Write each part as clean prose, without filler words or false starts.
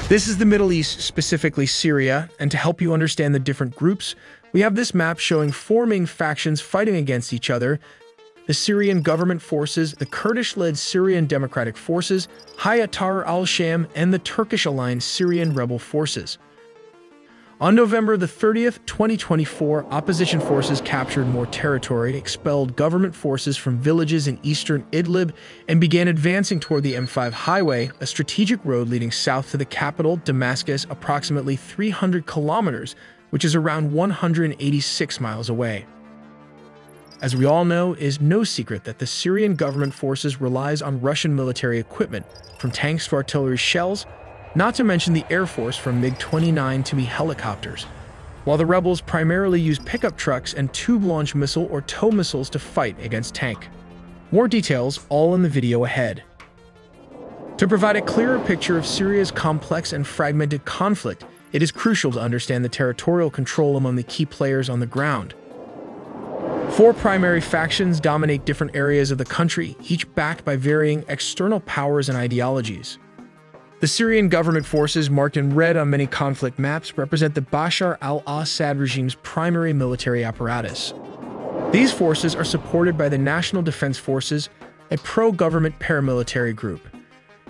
This is the Middle East, specifically Syria, and to help you understand the different groups, we have this map showing four main factions fighting against each other: the Syrian government forces, the Kurdish-led Syrian Democratic Forces, Hayat Tahrir al-Sham, and the Turkish-aligned Syrian rebel forces. On November the 30th, 2024, opposition forces captured more territory, expelled government forces from villages in eastern Idlib, and began advancing toward the M5 highway, a strategic road leading south to the capital, Damascus, approximately 300 kilometers, which is around 186 miles away. As we all know, it is no secret that the Syrian government forces relies on Russian military equipment, from tanks to artillery shells, not to mention the Air Force from MiG-29 to helicopters, while the rebels primarily use pickup trucks and tube-launched missile or tow missiles to fight against tank. More details all in the video ahead. To provide a clearer picture of Syria's complex and fragmented conflict, it is crucial to understand the territorial control among the key players on the ground. Four primary factions dominate different areas of the country, each backed by varying external powers and ideologies. The Syrian government forces, marked in red on many conflict maps, represent the Bashar al-Assad regime's primary military apparatus. These forces are supported by the National Defense Forces, a pro-government paramilitary group.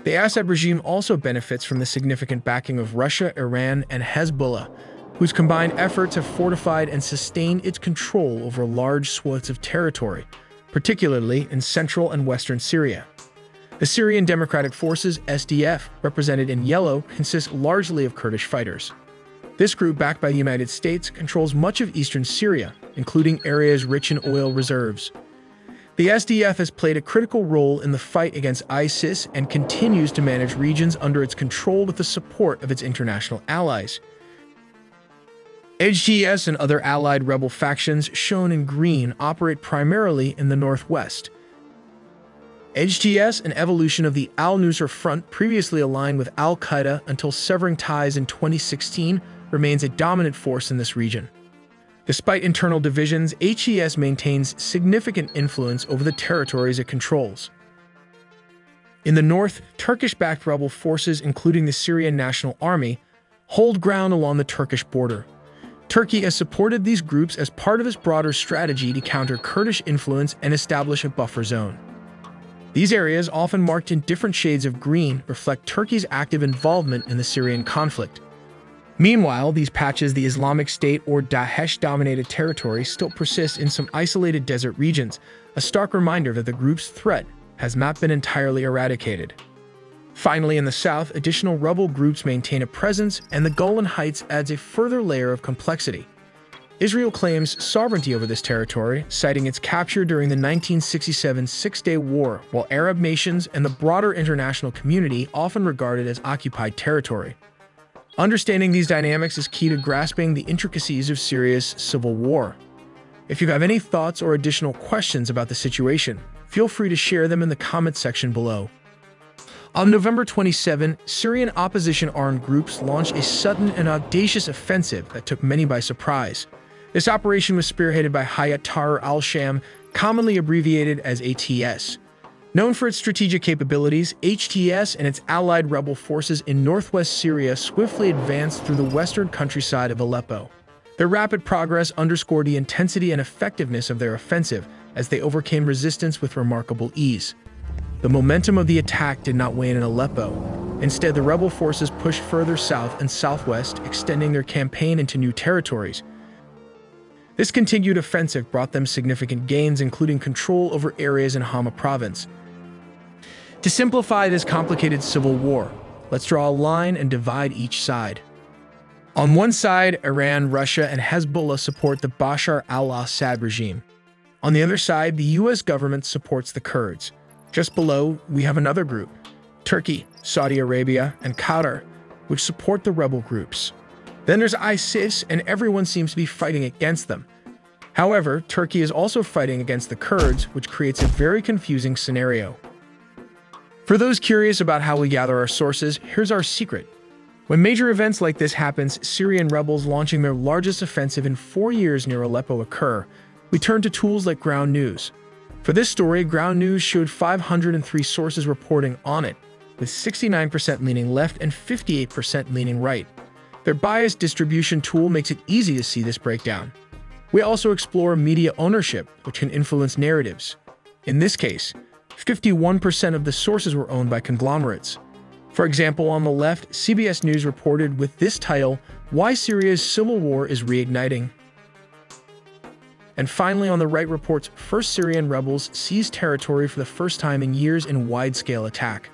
The Assad regime also benefits from the significant backing of Russia, Iran, and Hezbollah, whose combined efforts have fortified and sustained its control over large swaths of territory, particularly in central and western Syria. The Syrian Democratic Forces, SDF, represented in yellow, consists largely of Kurdish fighters. This group, backed by the United States, controls much of eastern Syria, including areas rich in oil reserves. The SDF has played a critical role in the fight against ISIS and continues to manage regions under its control with the support of its international allies. HTS and other allied rebel factions, shown in green, operate primarily in the northwest. HTS, an evolution of the al-Nusra Front, previously aligned with al-Qaeda until severing ties in 2016, remains a dominant force in this region. Despite internal divisions, HTS maintains significant influence over the territories it controls. In the north, Turkish-backed rebel forces, including the Syrian National Army, hold ground along the Turkish border. Turkey has supported these groups as part of its broader strategy to counter Kurdish influence and establish a buffer zone. These areas, often marked in different shades of green, reflect Turkey's active involvement in the Syrian conflict. Meanwhile, these patches, the Islamic State or Daesh-dominated territory, still persist in some isolated desert regions, a stark reminder that the group's threat has not been entirely eradicated. Finally, in the south, additional rebel groups maintain a presence, and the Golan Heights adds a further layer of complexity. Israel claims sovereignty over this territory, citing its capture during the 1967 Six-Day War, while Arab nations and the broader international community often regard it as occupied territory. Understanding these dynamics is key to grasping the intricacies of Syria's civil war. If you have any thoughts or additional questions about the situation, feel free to share them in the comments section below. On November 27, Syrian opposition armed groups launched a sudden and audacious offensive that took many by surprise. This operation was spearheaded by Hayat Tahrir al-Sham, commonly abbreviated as ATS. Known for its strategic capabilities, HTS and its allied rebel forces in northwest Syria swiftly advanced through the western countryside of Aleppo. Their rapid progress underscored the intensity and effectiveness of their offensive, as they overcame resistance with remarkable ease. The momentum of the attack did not wane in Aleppo. Instead, the rebel forces pushed further south and southwest, extending their campaign into new territories. This continued offensive brought them significant gains, including control over areas in Hama province. To simplify this complicated civil war, let's draw a line and divide each side. On one side, Iran, Russia, and Hezbollah support the Bashar al-Assad regime. On the other side, the US government supports the Kurds. Just below, we have another group, Turkey, Saudi Arabia, and Qatar, which support the rebel groups. Then there's ISIS, and everyone seems to be fighting against them. However, Turkey is also fighting against the Kurds, which creates a very confusing scenario. For those curious about how we gather our sources, here's our secret. When major events like this happens, Syrian rebels launching their largest offensive in 4 years near Aleppo occur, we turn to tools like ground news. For this story, ground news showed 503 sources reporting on it, with 69% leaning left and 58% leaning right. Their bias distribution tool makes it easy to see this breakdown. We also explore media ownership, which can influence narratives. In this case, 51% of the sources were owned by conglomerates. For example, on the left, CBS News reported with this title, "Why Syria's Civil War is Reigniting." And finally, on the right reports, first Syrian rebels seized territory for the first time in years in wide-scale attack.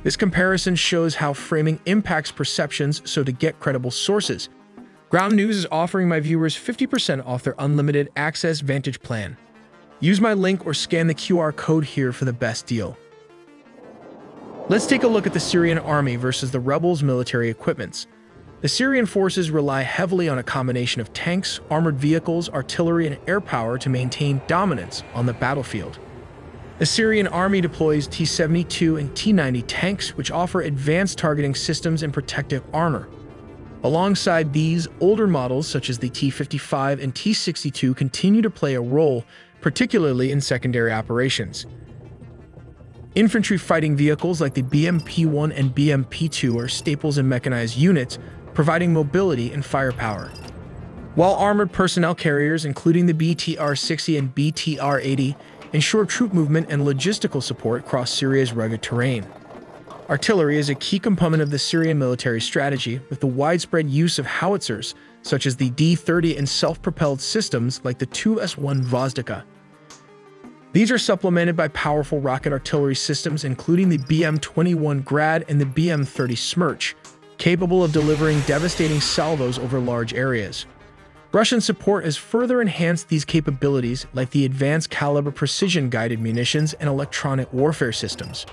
This comparison shows how framing impacts perceptions, so to get credible sources, Ground News is offering my viewers 50% off their unlimited access Vantage plan. Use my link or scan the QR code here for the best deal. Let's take a look at the Syrian army versus the rebels' military equipments. The Syrian forces rely heavily on a combination of tanks, armored vehicles, artillery, and air power to maintain dominance on the battlefield. The Syrian army deploys T-72 and T-90 tanks, which offer advanced targeting systems and protective armor. Alongside these, older models such as the T-55 and T-62 continue to play a role, particularly in secondary operations. Infantry fighting vehicles like the BMP-1 and BMP-2 are staples in mechanized units, providing mobility and firepower. While armored personnel carriers, including the BTR-60 and BTR-80, ensure troop movement and logistical support across Syria's rugged terrain. Artillery is a key component of the Syrian military strategy, with the widespread use of howitzers, such as the D-30 and self-propelled systems like the 2S-1 Gvozdika. These are supplemented by powerful rocket artillery systems, including the BM-21 Grad and the BM-30 Smerch, capable of delivering devastating salvos over large areas. Russian support has further enhanced these capabilities, like the advanced caliber precision-guided munitions and electronic warfare systems.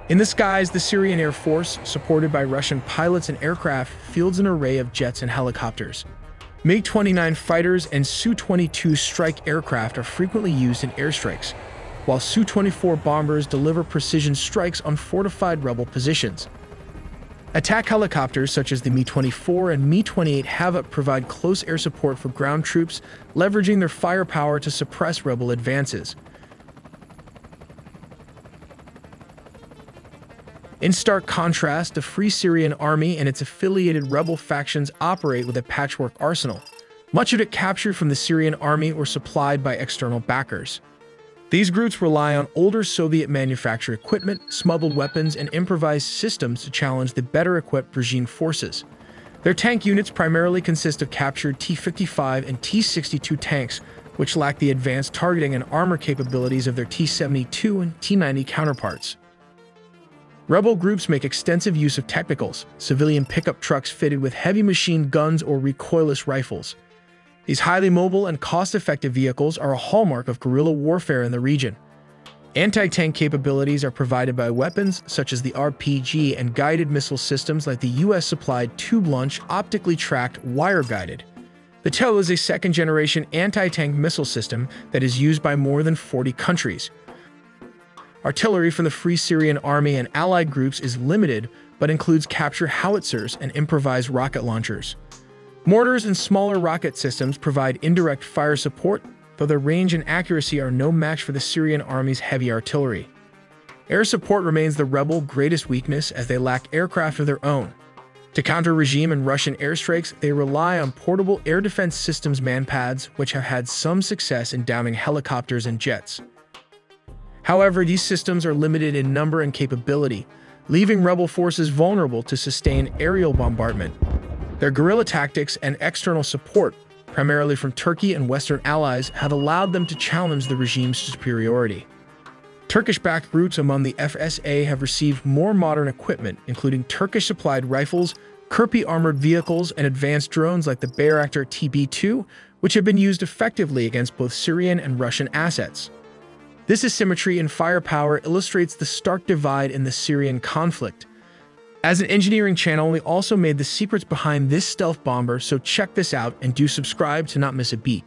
In the skies, the Syrian Air Force, supported by Russian pilots and aircraft, fields an array of jets and helicopters. MiG-29 fighters and Su-22 strike aircraft are frequently used in airstrikes, while Su-24 bombers deliver precision strikes on fortified rebel positions. Attack helicopters such as the Mi-24 and Mi-28 Havoc provide close air support for ground troops, leveraging their firepower to suppress rebel advances. In stark contrast, the Free Syrian Army and its affiliated rebel factions operate with a patchwork arsenal, much of it captured from the Syrian army or supplied by external backers. These groups rely on older Soviet-manufactured equipment, smuggled weapons, and improvised systems to challenge the better-equipped regime forces. Their tank units primarily consist of captured T-55 and T-62 tanks, which lack the advanced targeting and armor capabilities of their T-72 and T-90 counterparts. Rebel groups make extensive use of technicals, civilian pickup trucks fitted with heavy machine guns or recoilless rifles. These highly mobile and cost-effective vehicles are a hallmark of guerrilla warfare in the region. Anti-tank capabilities are provided by weapons such as the RPG and guided missile systems like the US-supplied tube-launch, optically tracked, wire-guided. The TOW is a second-generation anti-tank missile system that is used by more than 40 countries. Artillery from the Free Syrian Army and allied groups is limited, but includes capture howitzers and improvised rocket launchers. Mortars and smaller rocket systems provide indirect fire support, though their range and accuracy are no match for the Syrian army's heavy artillery. Air support remains the rebel greatest weakness, as they lack aircraft of their own. To counter regime and Russian airstrikes, they rely on portable air defense systems manpads, which have had some success in downing helicopters and jets. However, these systems are limited in number and capability, leaving rebel forces vulnerable to sustained aerial bombardment. Their guerrilla tactics and external support, primarily from Turkey and Western allies, have allowed them to challenge the regime's superiority. Turkish-backed groups among the FSA have received more modern equipment, including Turkish-supplied rifles, Kirpi armored vehicles, and advanced drones like the Bayraktar TB2, which have been used effectively against both Syrian and Russian assets. This asymmetry in firepower illustrates the stark divide in the Syrian conflict. As an engineering channel, we also made the secrets behind this stealth bomber, so check this out and do subscribe to not miss a beat.